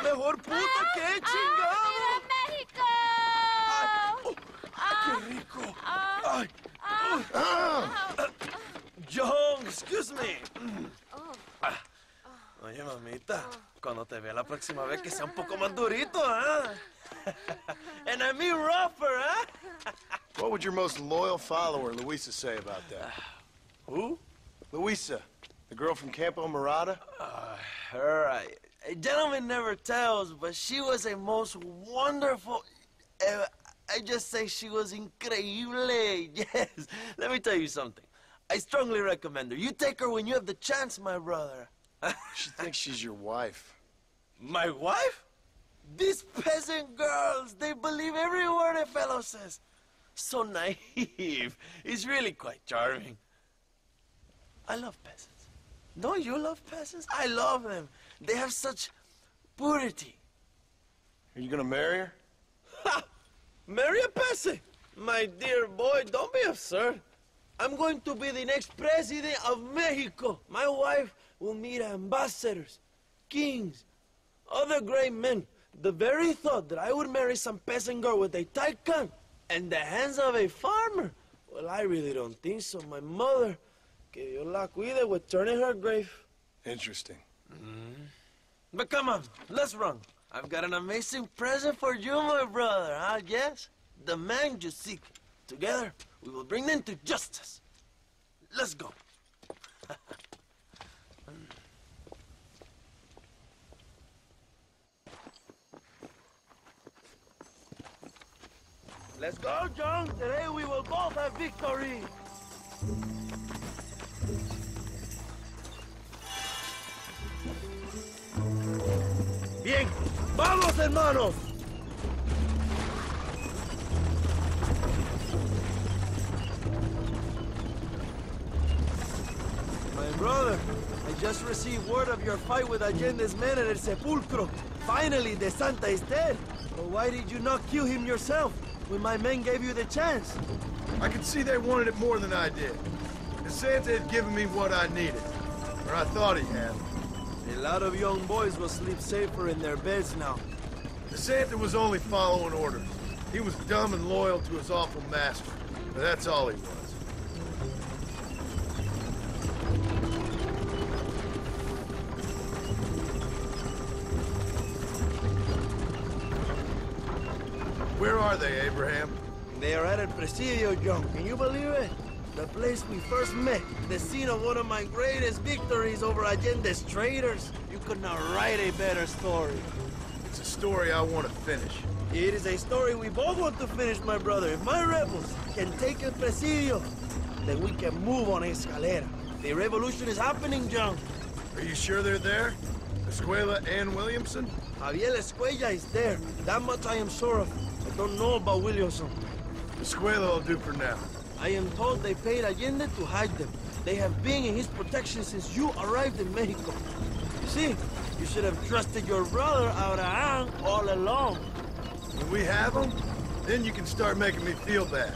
Mejor puta que chingado. ¡México! ¡Ay! ¡Qué rico! ¡Ay! John, excuse me. Oye, mamita, cuando te vea la próxima vez que sea un poco más durito, ¿ah? And I mean rougher, ¿ah? What would your most loyal follower, Luisa, say about that? Who? Luisa, the girl from Campo Murata? Her, a gentleman never tells, but she was a most wonderful... I just say she was increíble. Yes. Let me tell you something. I strongly recommend her. You take her when you have the chance, my brother. She thinks she's your wife. My wife? These peasant girls, they believe every word a fellow says. So naive. It's really quite charming. I love peasants. Don't you love peasants? I love them. They have such purity. Are you gonna marry her? Ha! Marry a peasant? My dear boy, don't be absurd. I'm going to be the next president of Mexico. My wife will meet ambassadors, kings, other great men. The very thought that I would marry some peasant girl with a tight gun and the hands of a farmer, well, I really don't think so. My mother, que Dios la cuide, would turn in her grave. Interesting. But come on, let's run. I've got an amazing present for you, my brother, huh? Yes? The man you seek. Together, we will bring them to justice. Let's go. Let's go, John. Today we will both have victory. Bien, vamos, hermanos. My brother, I just received word of your fight with Allende's men at El Sepulcro. Finally, the Santa is dead. But why did you not kill him yourself when my men gave you the chance? I could see they wanted it more than I did. The Santa had given me what I needed. Or I thought he had. A lot of young boys will sleep safer in their beds now. The Santa was only following orders. He was dumb and loyal to his awful master. But that's all he was. Where are they, Abraham? They are at El Presidio, John. Can you believe it? The place we first met, the scene of one of my greatest victories over Allende's traitors. You could not write a better story. It's a story I want to finish. It is a story we both want to finish, my brother. If my rebels can take El Presidio, then we can move on Escalera. The revolution is happening, John. Are you sure they're there? Escuela and Williamson? Javier Escuella is there. That much I am sure of. I don't know about Williamson. Escuela will do for now. I am told they paid Allende to hide them. They have been in his protection since you arrived in Mexico. You see, you should have trusted your brother, Abraham, all along. When we have them, then you can start making me feel bad.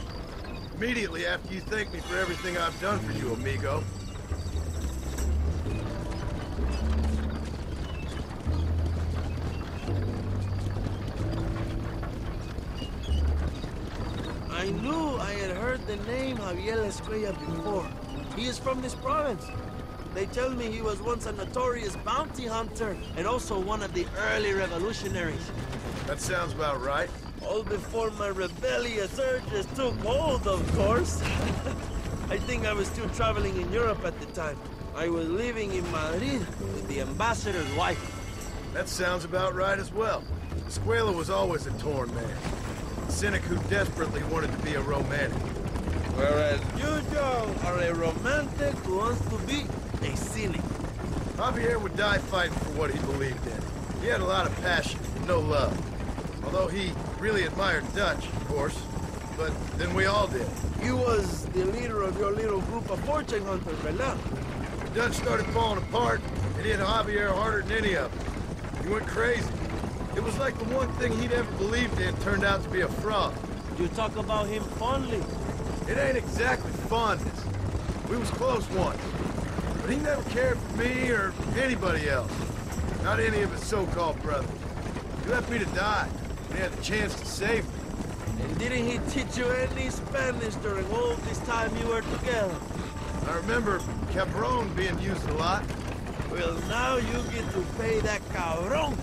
Immediately after you thank me for everything I've done for you, amigo. I knew I had heard the name Javier Escuella before. He is from this province. They tell me he was once a notorious bounty hunter and also one of the early revolutionaries. That sounds about right. All before my rebellious urges took hold, of course. I think I was still traveling in Europe at the time. I was living in Madrid with the ambassador's wife. That sounds about right as well. Escuela was always a torn man. A cynic who desperately wanted to be a romantic. Whereas you, Joe, are a romantic who wants to be a cynic. Javier would die fighting for what he believed in. He had a lot of passion, no love. Although he really admired Dutch, of course. But then we all did. He was the leader of your little group of fortune hunters, ¿verdad? Dutch started falling apart, and he hit Javier harder than any of them. He went crazy. It was like the one thing he'd ever believed in turned out to be a fraud. You talk about him fondly. It ain't exactly fondness. We was close once. But he never cared for me or anybody else. Not any of his so-called brothers. He left me to die when he had the chance to save me. And didn't he teach you any Spanish during all this time you were together? I remember Cabron being used a lot. Well, now you get to pay that cabron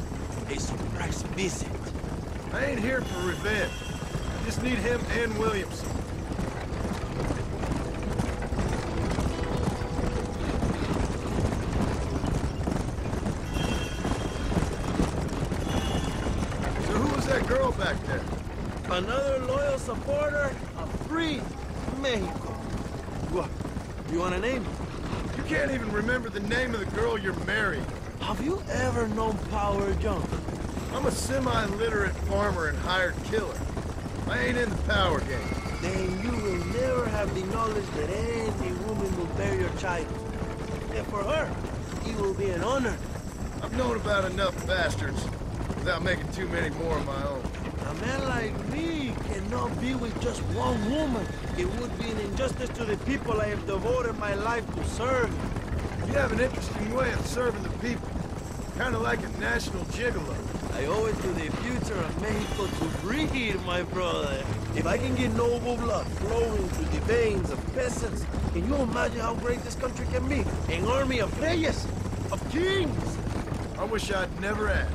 a surprise visit. I ain't here for revenge. I just need him and Williamson. So who was that girl back there? Another loyal supporter of free Mexico. What? You want a name? You can't even remember the name of the girl you're marrying. Have you ever known Power John? I'm a semi-literate farmer and hired killer. I ain't in the power game. Then you will never have the knowledge that any woman will bear your child. And for her, it will be an honor. I've known about enough bastards without making too many more of my own. A man like me cannot be with just one woman. It would be an injustice to the people I have devoted my life to serve. You have an interesting way of serving the people. Kind of like a national gigolo. I owe it to the future of Mexico to breed, my brother. If I can get noble blood flowing through the veins of peasants, can you imagine how great this country can be? An army of reyes, of kings. I wish I'd never asked.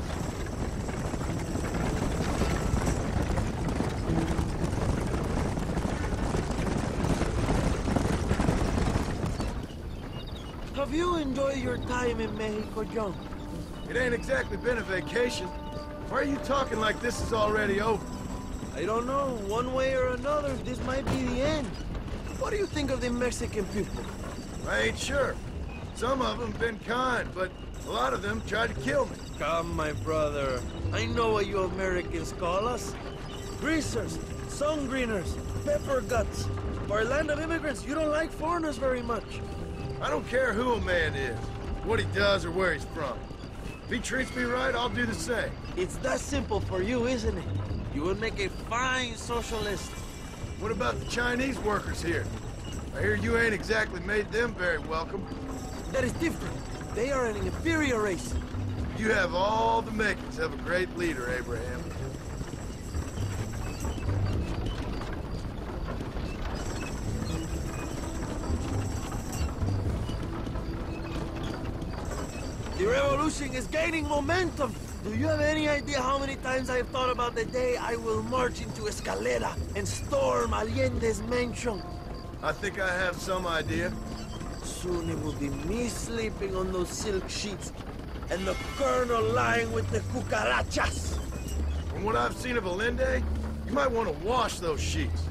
Have you enjoyed your time in Mexico, John? It ain't exactly been a vacation. Why are you talking like this is already over? I don't know. One way or another, this might be the end. What do you think of the Mexican people? I ain't sure. Some of them been kind, but a lot of them tried to kill me. Come, my brother. I know what you Americans call us. Greasers, sun-greeners, pepper guts. For a land of immigrants, you don't like foreigners very much. I don't care who a man is, what he does or where he's from. If he treats me right, I'll do the same. It's that simple for you, isn't it? You would make a fine socialist. What about the Chinese workers here? I hear you ain't exactly made them very welcome. That is different. They are an inferior race. You have all the makings of a great leader, Abraham. The revolution is gaining momentum. Do you have any idea how many times I've thought about the day I will march into Escalera and storm Allende's mansion? I think I have some idea. Soon it will be me sleeping on those silk sheets and the colonel lying with the cucarachas. From what I've seen of Allende, you might want to wash those sheets.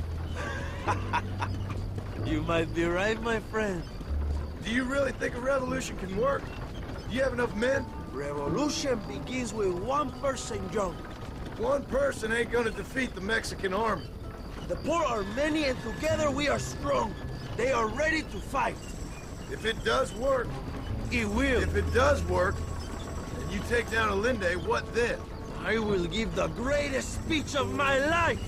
You might be right, my friend. Do you really think a revolution can work? Do you have enough men? Revolution begins with one person, John. One person ain't gonna defeat the Mexican army. The poor are many and together we are strong. They are ready to fight. If it does work, It will. if it does work, and you take down Allende, what then? I will give the greatest speech of my life.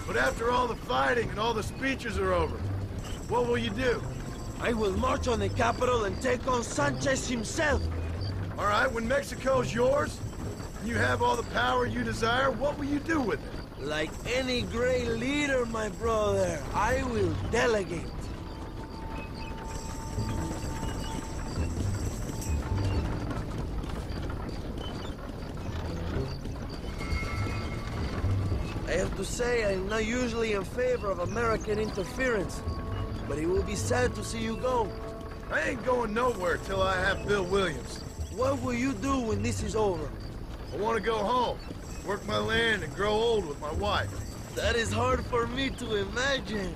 But after all the fighting and all the speeches are over, what will you do? I will march on the capital and take on Sanchez himself. All right, when Mexico's yours, and you have all the power you desire, what will you do with it? Like any great leader, my brother, I will delegate. I have to say, I'm not usually in favor of American interference, but it will be sad to see you go. I ain't going nowhere till I have Bill Williams. What will you do when this is over? I want to go home, work my land, and grow old with my wife. That is hard for me to imagine.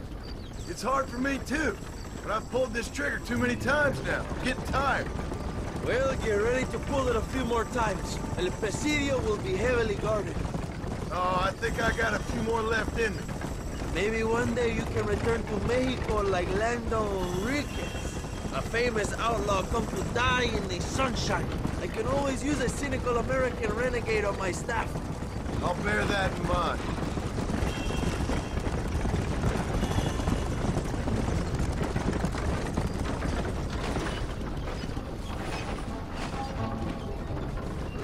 It's hard for me too, but I've pulled this trigger too many times now. I'm getting tired. Well, get ready to pull it a few more times. El Presidio will be heavily guarded. Oh, I think I got a few more left in me. Maybe one day you can return to Mexico like Lando Enriquez. A famous outlaw come to die in the sunshine. I can always use a cynical American renegade on my staff. I'll bear that in mind.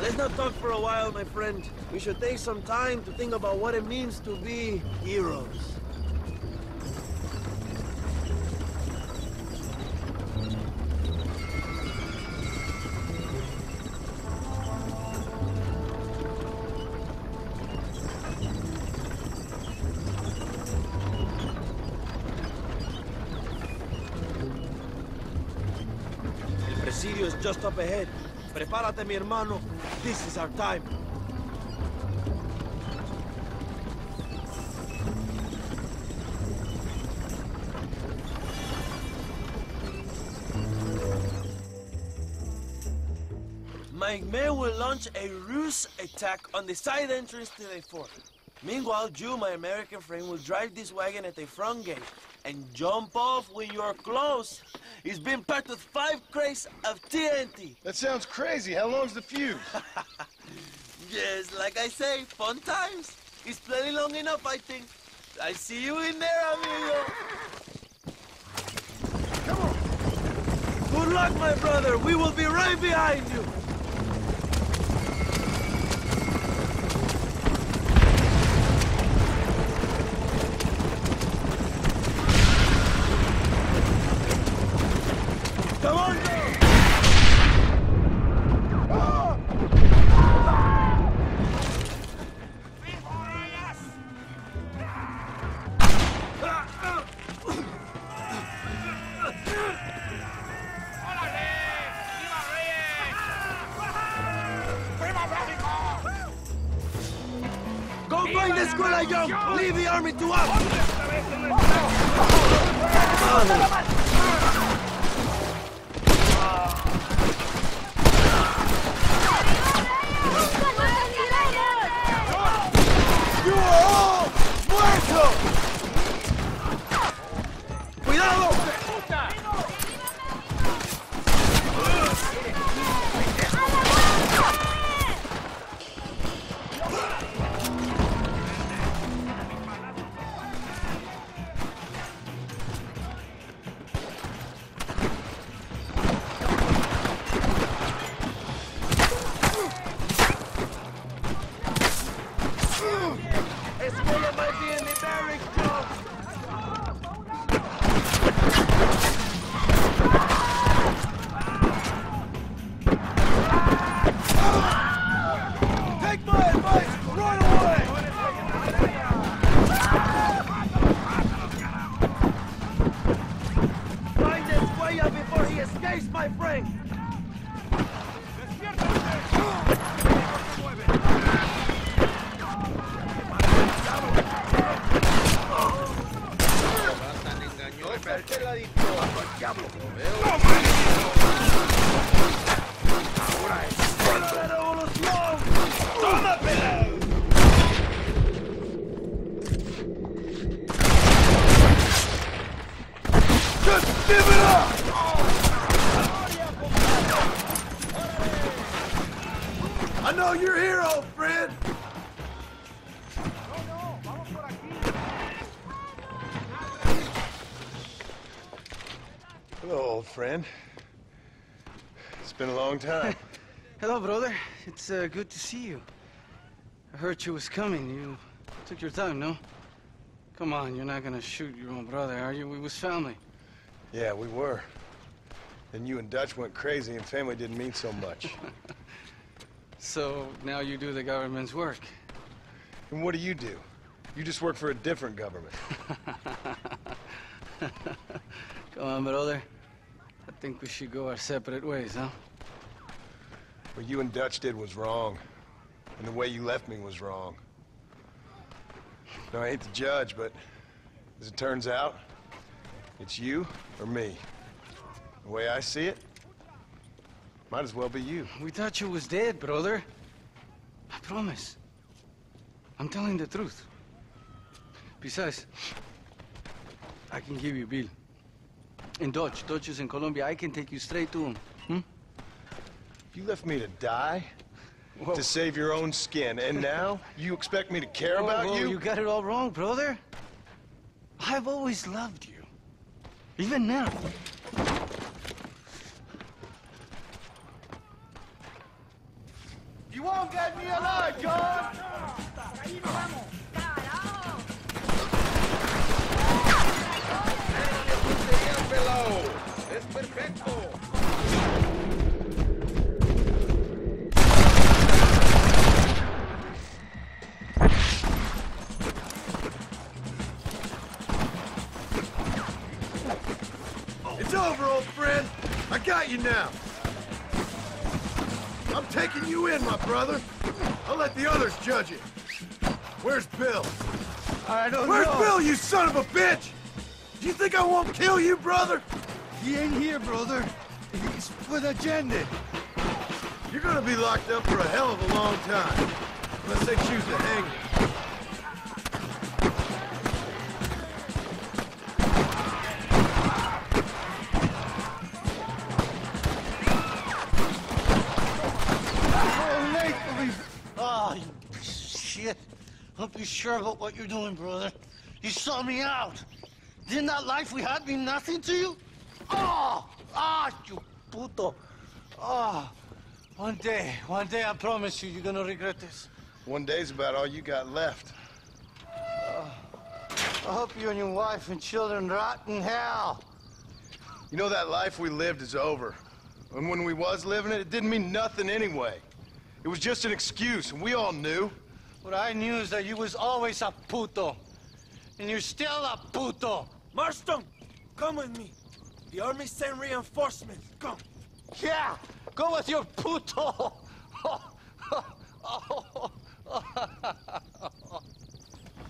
Let's not talk for a while, my friend. We should take some time to think about what it means to be heroes. El Presidio is just up ahead. Prepárate, mi hermano. This is our time. My men will launch a ruse attack on the side entrance to the fort. Meanwhile, you, my American friend, will drive this wagon at the front gate and jump off when you're close. It's been packed with 5 crates of TNT. That sounds crazy. How long's the fuse? Yes, like I say, fun times. It's plenty long enough, I think. I see you in there, amigo. Come on. Good luck, my brother. We will be right behind you. Come on, go! Go find the escuela, young! Leave the army to us! You are all muertos! ¡Cuidado! Escuela might be in the barracks, Joe. Take my advice, run away! Find Escuela before he escapes, my friend. Just give it up! I know you're here, old friend! Hello, old friend. It's been a long time. Hello, brother. It's good to see you. I heard you was coming. You took your time, no? Come on, you're not gonna shoot your own brother, are you? We was family. Yeah, we were. Then you and Dutch went crazy and family didn't mean so much. So now you do the government's work. And what do? You just work for a different government. Come on, brother. I think we should go our separate ways, huh? What you and Dutch did was wrong. And the way you left me was wrong. Now, I hate to judge, but as it turns out, it's you or me. The way I see it, might as well be you. We thought you was dead, brother. I promise. I'm telling the truth. Besides, I can give you bill. In Dutch. Dutch is in Colombia. I can take you straight to him. Hmm? You left me to die? Whoa. To save your own skin, and now you expect me to care about Whoa, you? You got it all wrong, brother. I've always loved you. Even now. You won't get me alive, John! Es perfecto. It's over, old friend. I got you now. I'm taking you in, my brother. I'll let the others judge it. Where's Bill? I don't Where's know. Bill, you son of a bitch? Do you think I won't kill you, brother? He ain't here, brother. He's with agenda. You're gonna be locked up for a hell of a long time. Unless they choose to hang you. Oh, you piece of shit. Hope you're sure about what you're doing, brother. You saw me out. Didn't that life we had mean nothing to you? Oh! Ah, you puto. Oh, one day, I promise you, you're gonna regret this. One day's about all you got left. I hope you and your wife and children rot in hell. You know, that life we lived is over. And when we was living it, it didn't mean nothing anyway. It was just an excuse, and we all knew. What I knew is that you was always a puto. And you're still a puto. Marston, come with me. The army sent reinforcements. Come. Yeah, go with your puto.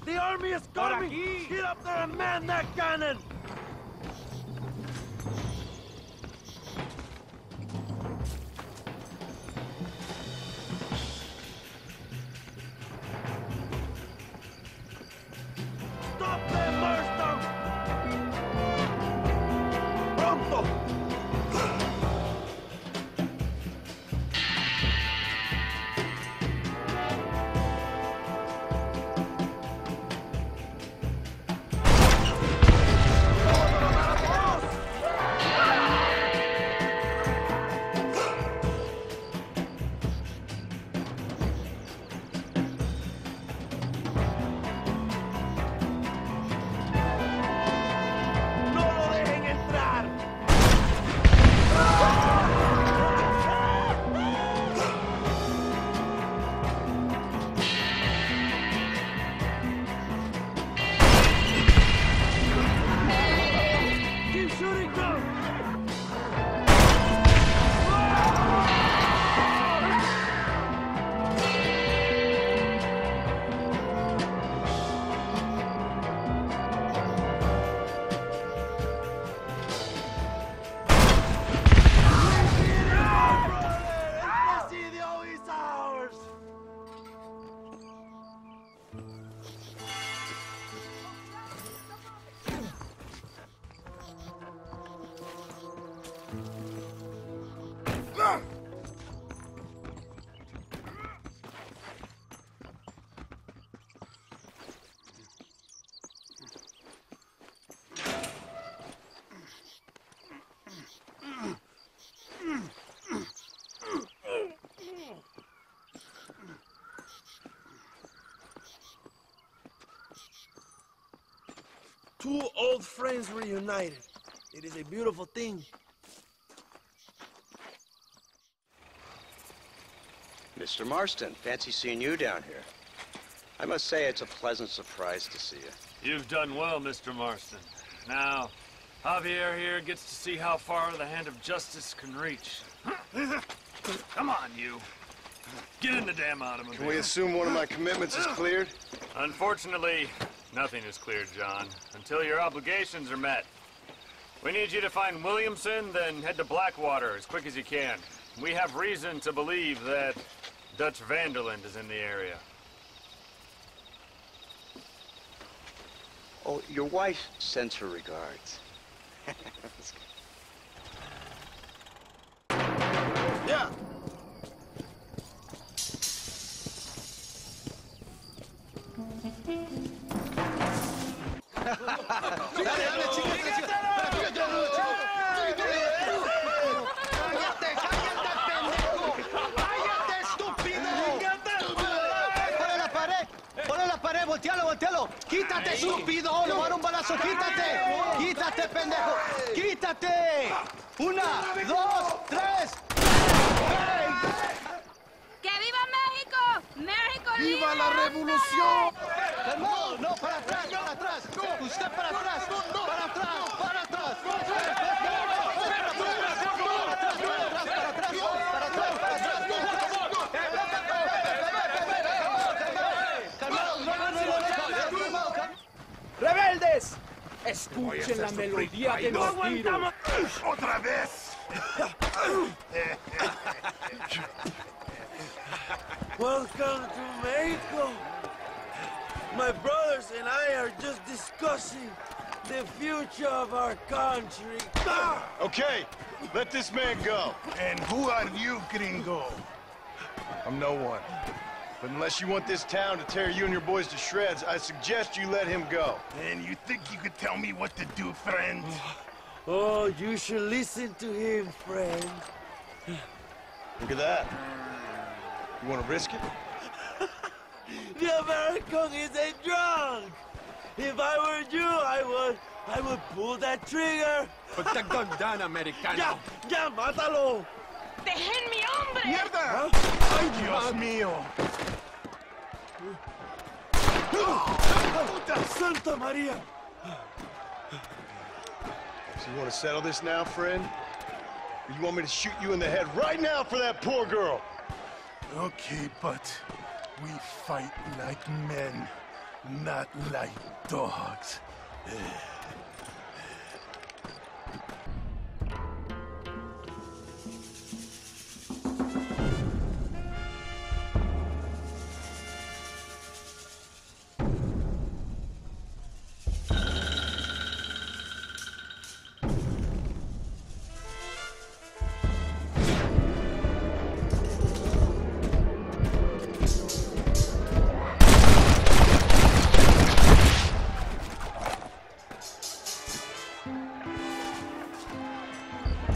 The army is coming. Get up there and man that cannon. Stop them, Marston! Pronto! Two old friends reunited. It is a beautiful thing. Mr. Marston, fancy seeing you down here. I must say it's a pleasant surprise to see you. You've done well, Mr. Marston. Now, Javier here gets to see how far the hand of justice can reach. Come on, you. Get in the damn automobile. Can we assume one of my commitments is cleared? Unfortunately, nothing is cleared, John, until your obligations are met. We need you to find Williamson, then head to Blackwater as quick as you can. We have reason to believe that Dutch Vanderland is in the area. Oh, your wife sends her regards. Yeah. Voltealo. Quítate, estúpido. Le voy a dar un balazo. Quítate. Quítate, pendejo. Quítate. 1, 2, 3. ¡Que viva México! ¡México libre! ¡Viva la revolución! No, para atrás. Usted para atrás. Para atrás. ¡Rebeldes! Escuchen la melodía de los tiros. ¡Otra vez! Welcome to Mexico. My brothers and I are just discussing the future of our country. Okay, let this man go. And who are you, gringo? I'm no one. But unless you want this town to tear you and your boys to shreds, I suggest you let him go. And you think you could tell me what to do, friend? Oh, you should listen to him, friend. Look at that. You want to risk it? The American is a drunk. If I were you, I would pull that trigger. Put the gun down, Americano. Ya, mátalo. ¡Dejen mi hombre! ¡Mierda! ¡Ay, Dios mío! Santa Maria. So you want to settle this now, friend? Or you want me to shoot you in the head right now for that poor girl? Okay, but we fight like men, not like dogs.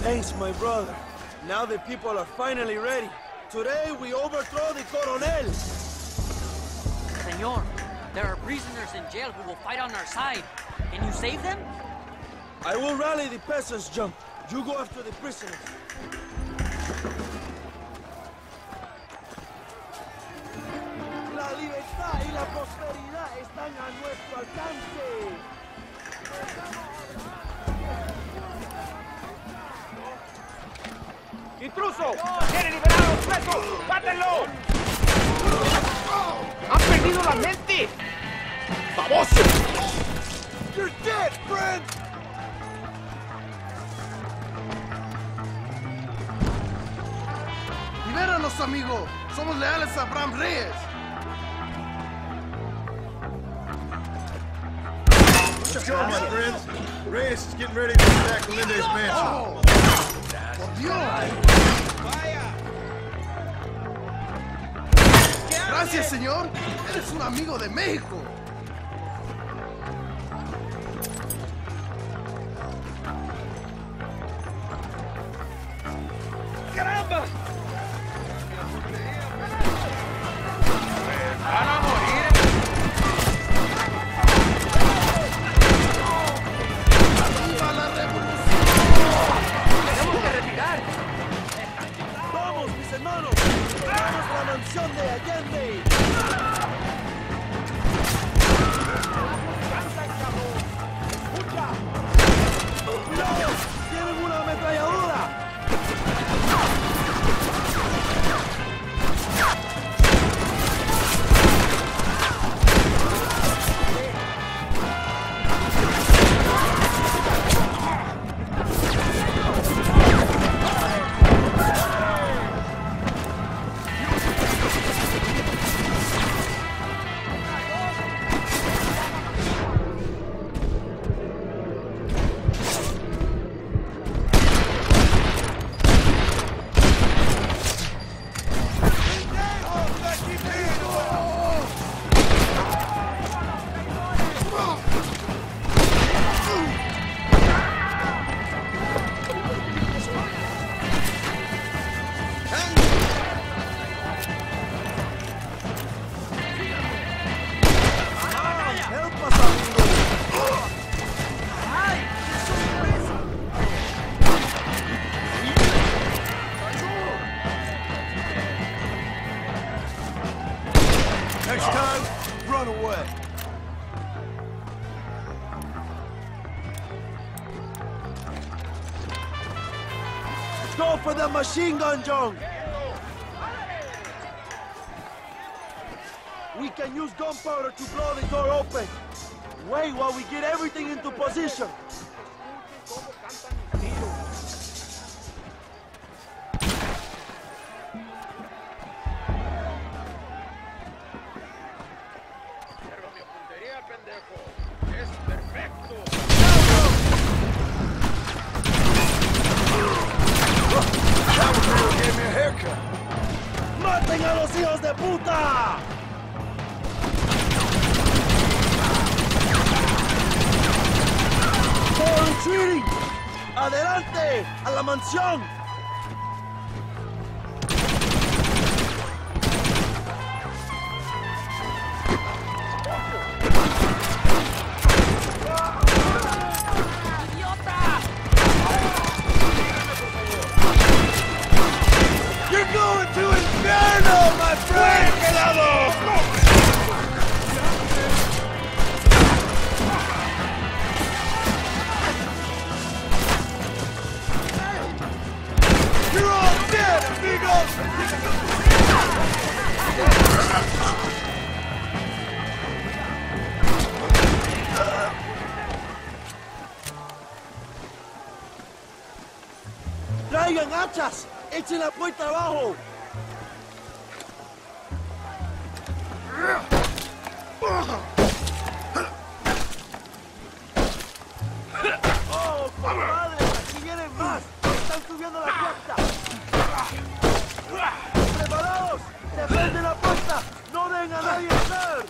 Thanks, my brother. Now the people are finally ready. Today we overthrow the Coronel. Senor, there are prisoners in jail who will fight on our side. Can you save them? I will rally the peasants, Jump. You go after the prisoners. La libertad y la prosperidad están a nuestro alcance. ¡Intruso! ¡Tiene liberados presos! ¡Mátenlo! ¡Han perdido la mente! ¡Baboso! You're dead, friend! ¡Libéranos, amigo! ¡Somos leales a Abraham Reyes! Let's go, my friends. Reyes is getting ready to attack Melinde's mansion. ¡Por Dios! Gracias, señor. Eres un amigo de México. ¡Caramba! ¡Van a morir! ¡Viva la revolución! ¡Tenemos que retirar! ¡Vamos, mis hermanos! ¡Vamos a la mansión de Allende! go for the machine gun, John! We can use gunpowder to blow the door open. Wait while we get everything into position. ¡Maten a los hijos de puta! ¡Todo retreating! ¡Adelante! ¡A la mansión! You're going to Inferno, my friend! You're all dead, amigos! ¡Traigan hachas! ¡Echen la puerta abajo! ¡Oh, compadre! ¡Aquí vienen más! ¡Están subiendo la puerta! ¡Preparados! ¡Defienden la puerta! ¡No dejen a nadie entrar!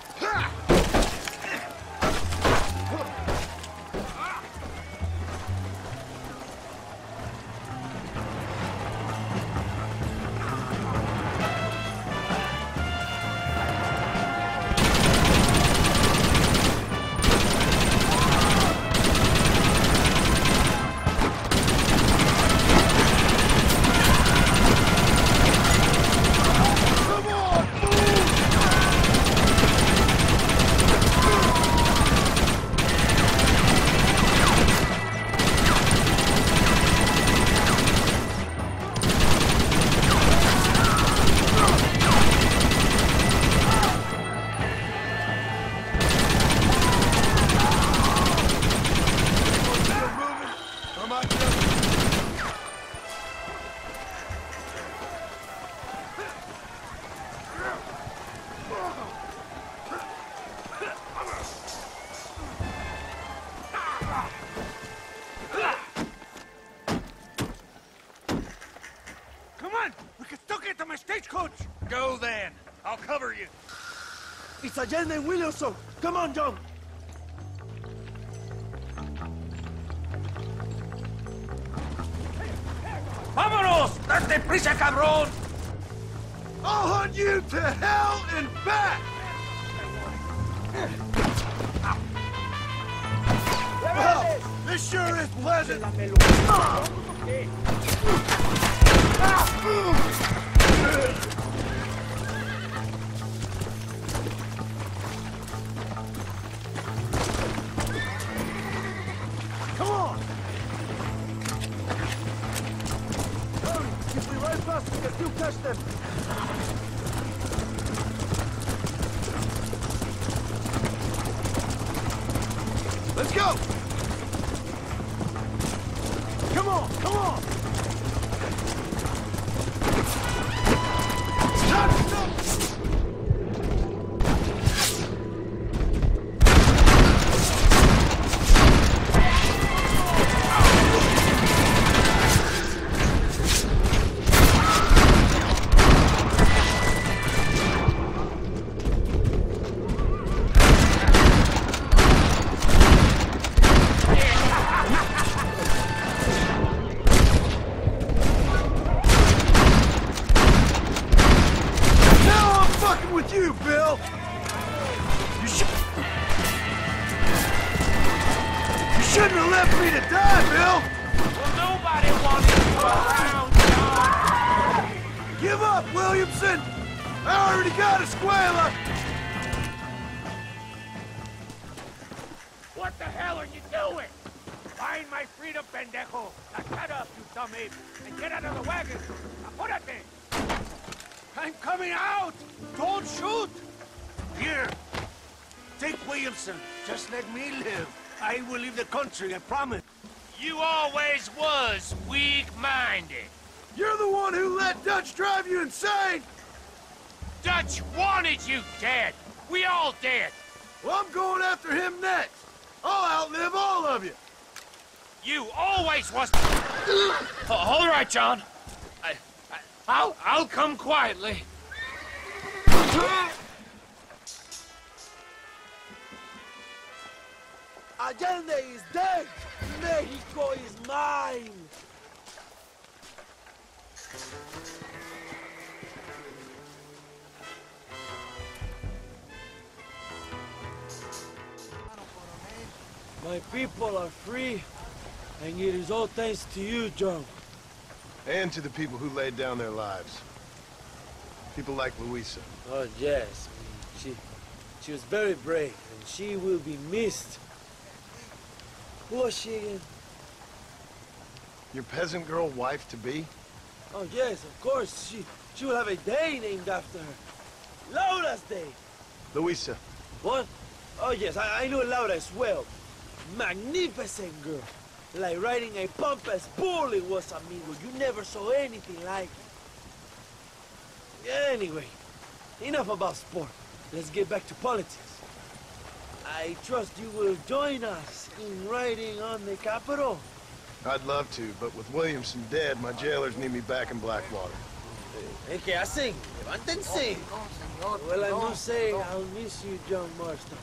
Go then. I'll cover you. It's Allende and Williamson. Come on, John. ¡Vámonos! ¡Date prisa, cabrón! I'll hunt you to hell and back! Well, this sure is pleasant. Come on! Hurry! If we ride fast, we can still catch them. Let's go! Come on! Come on! You, Bill! You shouldn't have left me to die, Bill! Well, nobody wants you around, John! Give up, Williamson! I already got Escuela! What the hell are you doing? Find my freedom, pendejo! Now shut up, you dumb ape, and get out of the wagon! Apúrate! I'm coming out! Don't shoot! Here! Take Williamson. Just let me live. I will leave the country, I promise. You always was weak-minded. You're the one who let Dutch drive you insane! Dutch wanted you dead. We all did. Well, I'm going after him next. I'll outlive all of you. You always was... all right, John. I'll come quietly. Allende is dead! Mexico is mine! My people are free, and it is all thanks to you, John. And to the people who laid down their lives. People like Luisa. Oh, yes. She was very brave, and she will be missed. Who was she again? Your peasant girl wife-to-be? Oh, yes, of course. She will have a day named after her. Laura's Day. Luisa. What? Oh, yes, I know Laura as well. Magnificent girl. Like riding a pompous bull it was, amigo. You never saw anything like it. Anyway, enough about sport. Let's get back to politics. I trust you will join us in riding on the Capitol. I'd love to, but with Williamson dead, my jailers need me back in Blackwater. ¿Qué hacen? ¡Levántense! Well, I must say, I'll miss you, John Marston.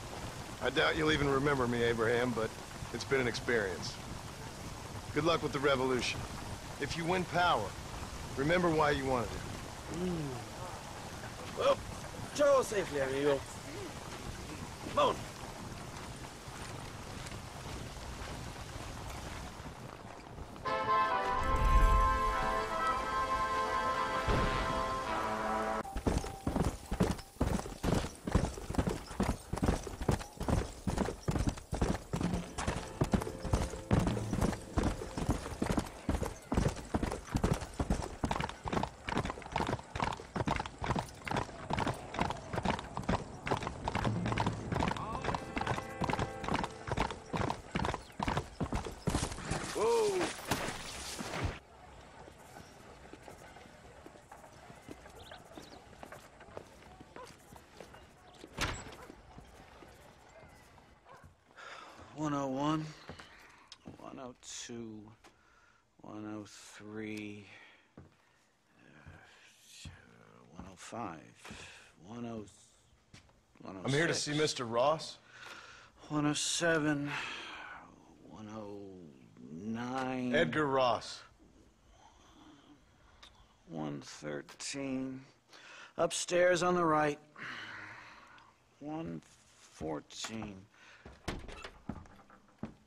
I doubt you'll even remember me, Abraham, but it's been an experience. Good luck with the revolution. If you win power, remember why you wanted it. Well, travel safely, amigo. Vámonos. Whoa! $101, $102, $103, $105, $106. I'm here to see Mr. Ross. 107, 109. Edgar Ross. 113. Upstairs on the right. 114.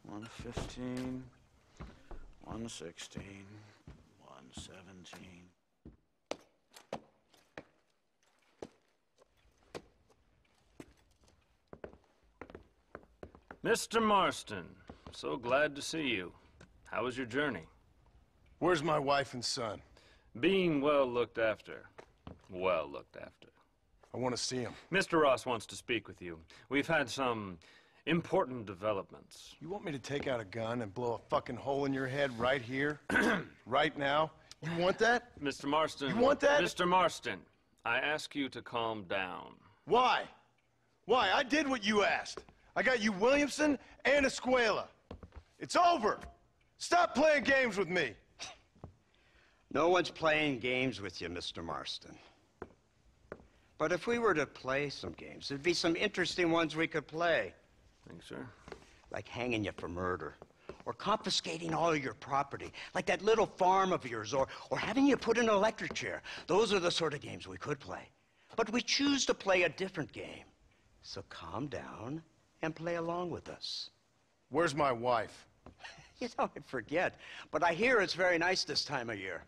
115. 116. 117. Mr. Marston, so glad to see you. How was your journey? Where's my wife and son? Being well looked after. Well looked after. I want to see him. Mr. Ross wants to speak with you. We've had some important developments. You want me to take out a gun and blow a fucking hole in your head right here? Right now? You want that? Mr. Marston. You want that? Mr. Marston, I ask you to calm down. Why? Why? I did what you asked. I got you Williamson and Escuela. It's over. Stop playing games with me. No one's playing games with you, Mr. Marston. But if we were to play some games, there'd be some interesting ones we could play. Think, sir? Like hanging you for murder, or confiscating all of your property, like that little farm of yours, or having you put in an electric chair. Those are the sort of games we could play. But we choose to play a different game. So calm down and play along with us. Where's my wife? You know, I forget, but I hear it's very nice this time of year.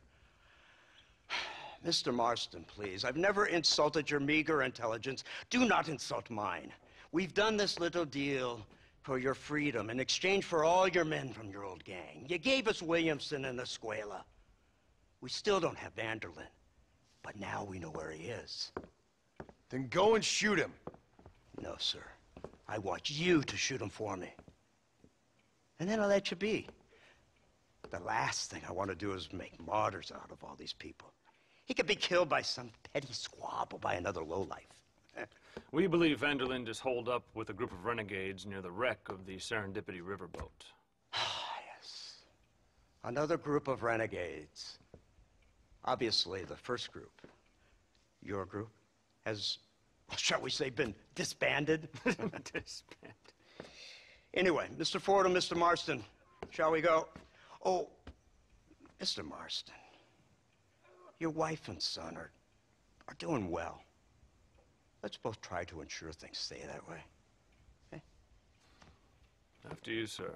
Mr. Marston, please, I've never insulted your meager intelligence. Do not insult mine. We've done this little deal for your freedom in exchange for all your men from your old gang. You gave us Williamson and Escuela. We still don't have Vanderlyn, but now we know where he is. Then go and shoot him. No, sir. I want you to shoot him for me. And then I'll let you be. The last thing I want to do is make martyrs out of all these people. He could be killed by some petty squabble by another lowlife. We believe Vanderlyn is holed up with a group of renegades near the wreck of the Serendipity riverboat. Yes. Another group of renegades. Obviously, the first group, your group, has, shall we say, been disbanded? Disbanded. Anyway, Mr. Fordham, Mr. Marston, shall we go? Oh, Mr. Marston, your wife and son are doing well. Let's both try to ensure things stay that way. Okay? After you, sir.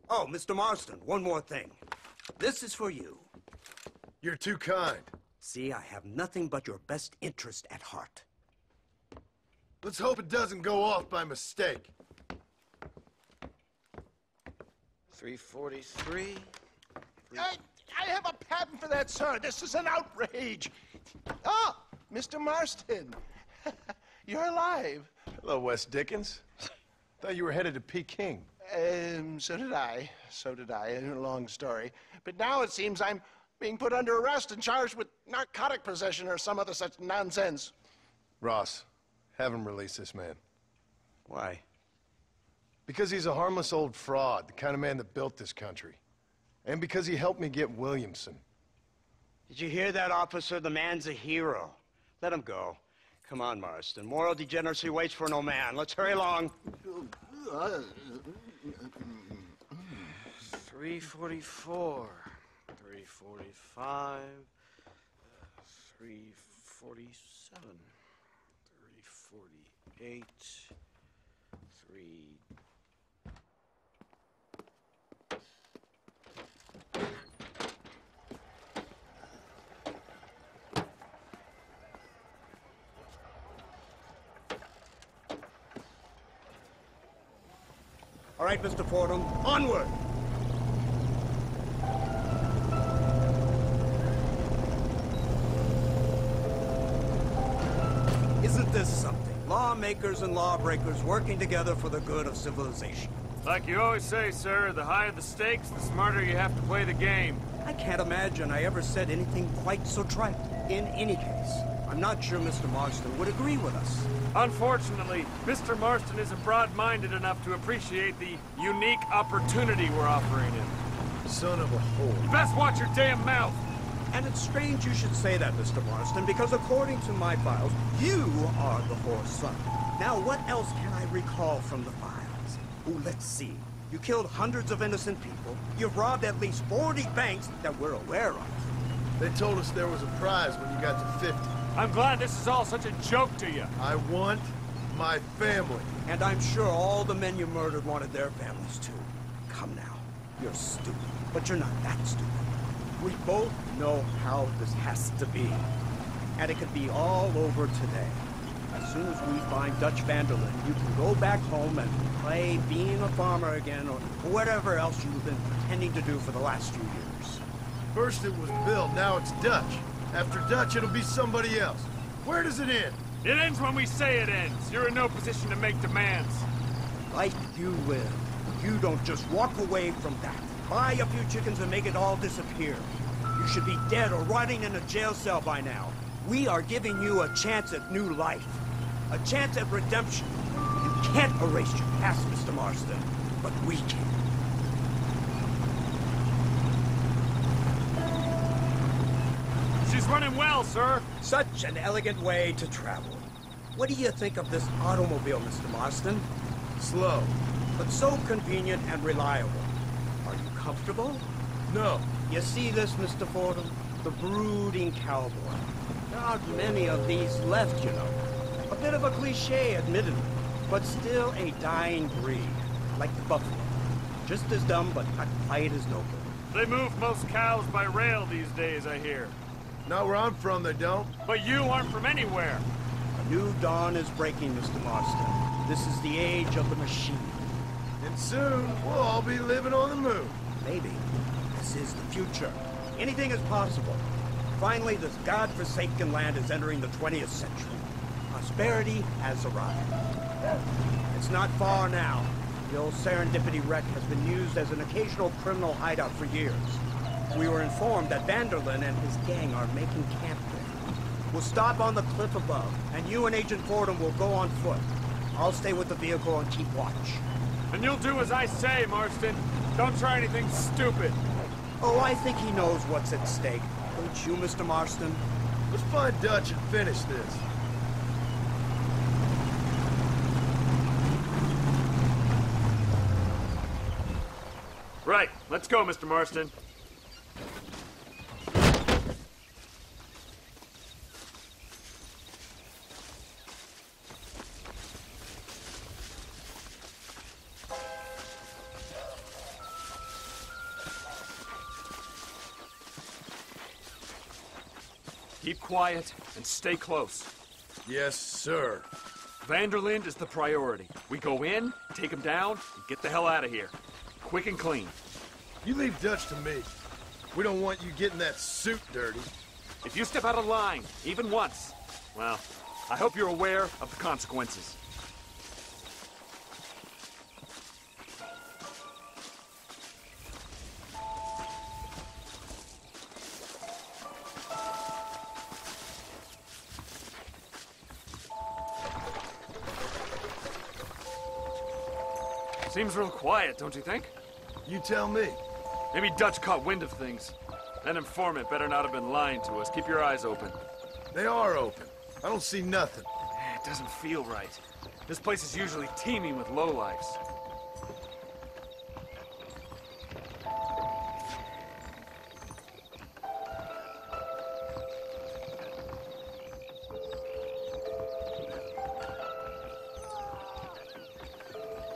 Oh, Mr. Marston, one more thing. This is for you. You're too kind. See, I have nothing but your best interest at heart. Let's hope it doesn't go off by mistake. 343. I have a patent for that, sir. This is an outrage. Oh, Mr. Marston. You're alive. Hello, Wes Dickens. Thought you were headed to Peking. So did I. So did I. A long story. But now it seems I'm being put under arrest and charged with narcotic possession or some other such nonsense. Ross, have him release this man. Why? Because he's a harmless old fraud, the kind of man that built this country. And because he helped me get Williamson. Did you hear that, officer? The man's a hero. Let him go. Come on, Marston. Moral degeneracy waits for no man. Let's hurry along. 344, 345, 347, 348, 3... All right, Mr. Fordham, onward! Isn't this something? Lawmakers and lawbreakers working together for the good of civilization. Like you always say, sir, the higher the stakes, the smarter you have to play the game. I can't imagine I ever said anything quite so trite. In any case, I'm not sure Mr. Marston would agree with us. Unfortunately, Mr. Marston isn't broad-minded enough to appreciate the unique opportunity we're offering him. Son of a whore. You best watch your damn mouth! And it's strange you should say that, Mr. Marston, because according to my files, you are the whore's son. Now, what else can I recall from the files? Oh, let's see. You killed hundreds of innocent people. You've robbed at least 40 banks that we're aware of. They told us there was a prize when you got to 50. I'm glad this is all such a joke to you. I want my family. And I'm sure all the men you murdered wanted their families too. Come now. You're stupid, but you're not that stupid. We both know how this has to be. And it could be all over today. As soon as we find Dutch Vanderlyn, you can go back home and play being a farmer again, or whatever else you've been pretending to do for the last few years. First it was Bill, now it's Dutch. After Dutch, it'll be somebody else. Where does it end? It ends when we say it ends. You're in no position to make demands. Life you live. You don't just walk away from that. Buy a few chickens and make it all disappear. You should be dead or rotting in a jail cell by now. We are giving you a chance at new life. A chance at redemption. You can't erase your past, Mr. Marston, but we can. She's running well, sir. Such an elegant way to travel. What do you think of this automobile, Mr. Marston? Slow. But so convenient and reliable. Are you comfortable? No. You see this, Mr. Fordham? The brooding cowboy. There aren't many of these left, you know. A bit of a cliche, admittedly, but still a dying breed, like the buffalo. Just as dumb, but not quite as noble. They move most cows by rail these days, I hear. Not where I'm from, they don't. But you aren't from anywhere. A new dawn is breaking, Mr. Marston. This is the age of the machine. And soon, we'll all be living on the moon. Maybe. This is the future. Anything is possible. Finally, this godforsaken land is entering the 20th century. Prosperity has arrived. It's not far now. The old Serendipity wreck has been used as an occasional criminal hideout for years. We were informed that Vanderlyn and his gang are making camp there. We'll stop on the cliff above, and you and Agent Fordham will go on foot. I'll stay with the vehicle and keep watch. And you'll do as I say, Marston. Don't try anything stupid. Oh, I think he knows what's at stake. Don't you, Mr. Marston? Let's find Dutch and finish this. Right. Let's go, Mr. Marston. Keep quiet and stay close. Yes, sir. Vanderlyn is the priority. We go in, take him down, and get the hell out of here. Quick and clean. You leave Dutch to me. We don't want you getting that suit dirty. If you step out of line, even once, well, I hope you're aware of the consequences. Seems real quiet, don't you think? You tell me. Maybe Dutch caught wind of things. That informant better not have been lying to us. Keep your eyes open. They are open. I don't see nothing. It doesn't feel right. This place is usually teeming with lowlifes.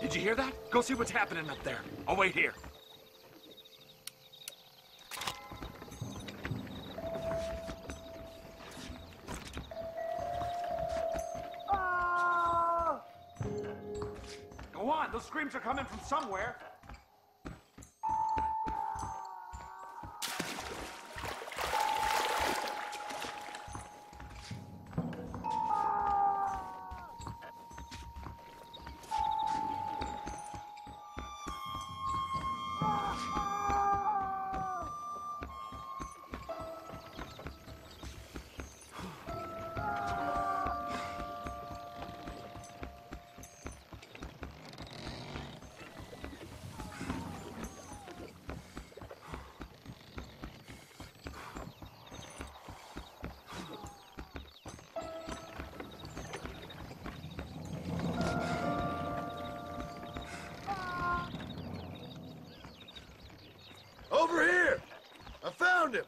Did you hear that? Go see what's happening up there. I'll wait here. Go on, those screams are coming from somewhere. Over here! I found him!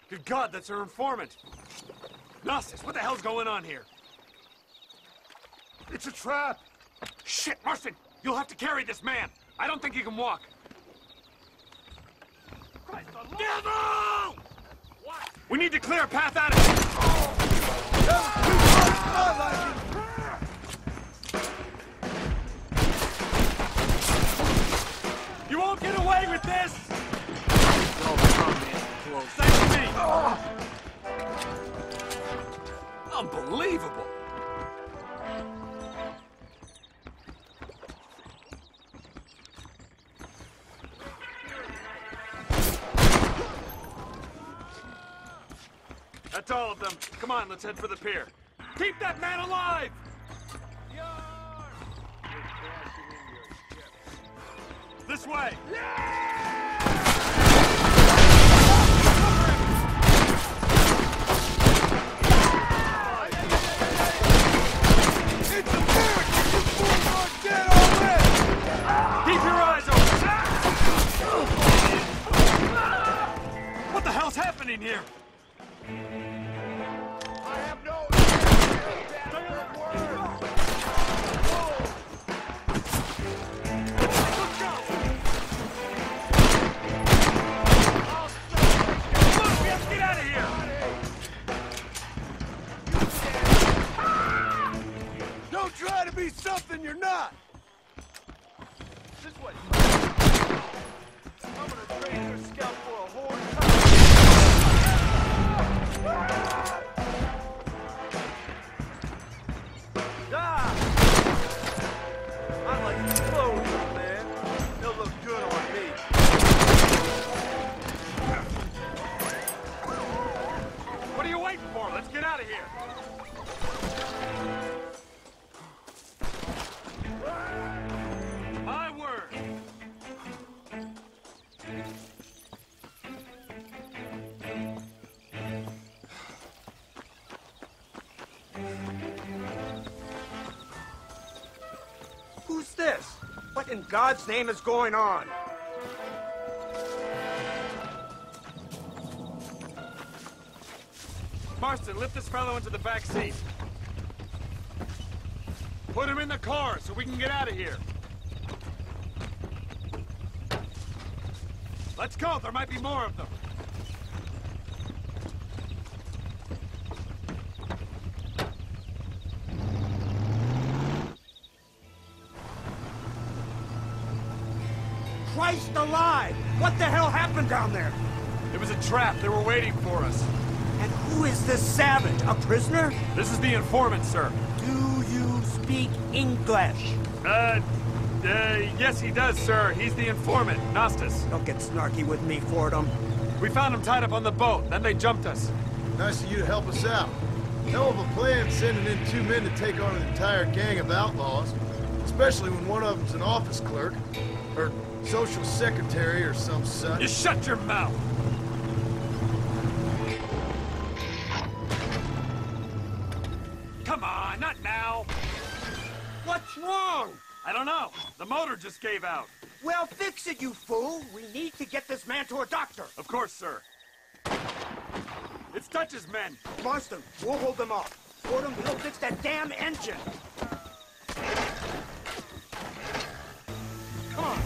Good God, that's our informant. Gnosis, what the hell's going on here? It's a trap! Shit, Marston! You'll have to carry this man! I don't think he can walk. Christ the devil! What? We need to clear a path out of here! That was too close, my liking! You won't get away with this! Thanks to me! Unbelievable! That's all of them. Come on, let's head for the pier. Keep that man alive! This way! It's a miracle you fools aren't dead already! Keep your eyes open! What the hell's happening here? I have no waiting for? Let's get out of here. My word. Who's this? What in God's name is going on? Marston, lift this fellow into the back seat. Put him in the car so we can get out of here. Let's go. There might be more of them. Christ alive! What the hell happened down there? It was a trap. They were waiting for us. And who is this savage? A prisoner? This is the informant, sir. Do you speak English? Yes, he does, sir. He's the informant, Nostus. Don't get snarky with me, Fordham. We found him tied up on the boat, then they jumped us. Nice of you to help us out. Hell of a plan sending in 2 men to take on an entire gang of outlaws. Especially when one of them's an office clerk. Or social secretary or some such. You shut your mouth! Come on, not now! What's wrong? I don't know. The motor just gave out. Well, fix it, you fool. We need to get this man to a doctor. Of course, sir. It's Dutch's men. Marston, we'll hold them off. Fordham, we'll fix that damn engine. Come on.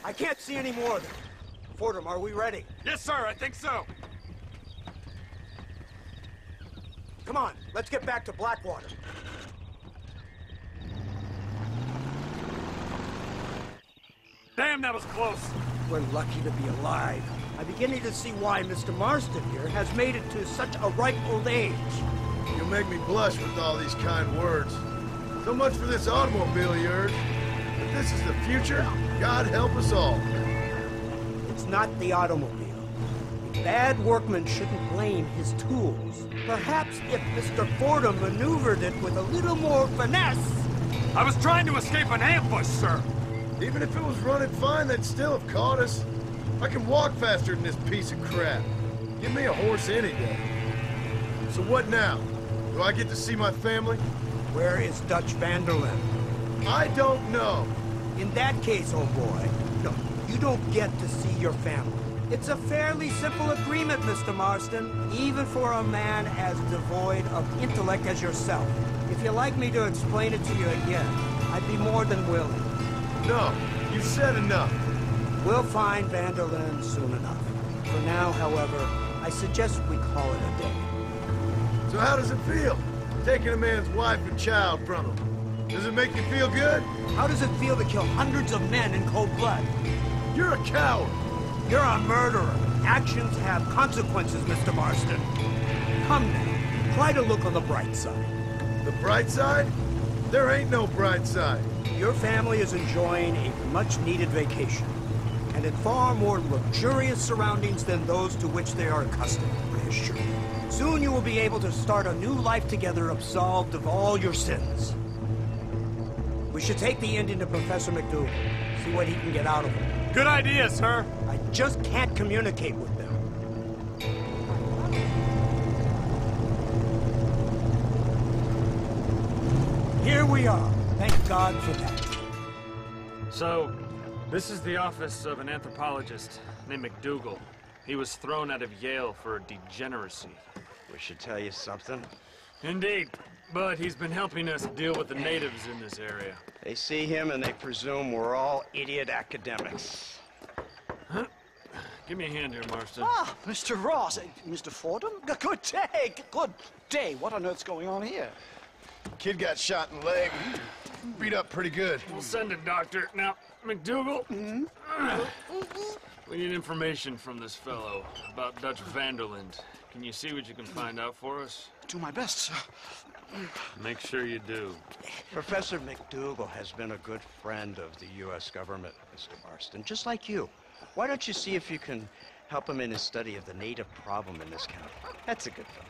I can't see any more of them. Fordham, are we ready? Yes, sir, I think so. Come on, let's get back to Blackwater. Damn, that was close. We're lucky to be alive. I'm beginning to see why Mr. Marston here has made it to such a ripe old age. You'll make me blush with all these kind words. So much for this automobile of yours. If this is the future, God help us all. It's not the automobile. A bad workman shouldn't blame his tools. Perhaps if Mr. Fordham maneuvered it with a little more finesse... I was trying to escape an ambush, sir. Even if it was running fine, they'd still have caught us. I can walk faster than this piece of crap. Give me a horse any day. So what now? Do I get to see my family? Where is Dutch Vanderlyn? I don't know. In that case, old boy, no, you don't get to see your family. It's a fairly simple agreement, Mr. Marston, even for a man as devoid of intellect as yourself. If you'd like me to explain it to you again, I'd be more than willing. No, you've said enough. We'll find Vanderlyn soon enough. For now, however, I suggest we call it a day. So how does it feel, taking a man's wife and child from him? Does it make you feel good? How does it feel to kill hundreds of men in cold blood? You're a coward. You're a murderer. Actions have consequences, Mr. Marston. Come now, try to look on the bright side. The bright side? There ain't no bright side. Your family is enjoying a much-needed vacation, and in far more luxurious surroundings than those to which they are accustomed, I assure you. Soon you will be able to start a new life together, absolved of all your sins. We should take the Indian to Professor McDougal, see what he can get out of him. Good idea, sir. I just can't communicate with them. Here we are. Thank God for that. So, this is the office of an anthropologist named McDougal. He was thrown out of Yale for degeneracy. We should tell you something. Indeed, but he's been helping us deal with the natives in this area. They see him and they presume we're all idiot academics. Huh? Give me a hand here, Marston. Ah, Mr. Ross. Mr. Fordham? Good day. Good day. What on earth's going on here? Kid got shot in the leg. Beat up pretty good. We'll send a doctor. Now, McDougal, we need information from this fellow about Dutch Vanderland. Can you see what you can find out for us? Do my best, sir. Make sure you do. Professor McDougal has been a good friend of the U.S. government, Mr. Marston, just like you. Why don't you see if you can help him in his study of the native problem in this county? That's a good fellow.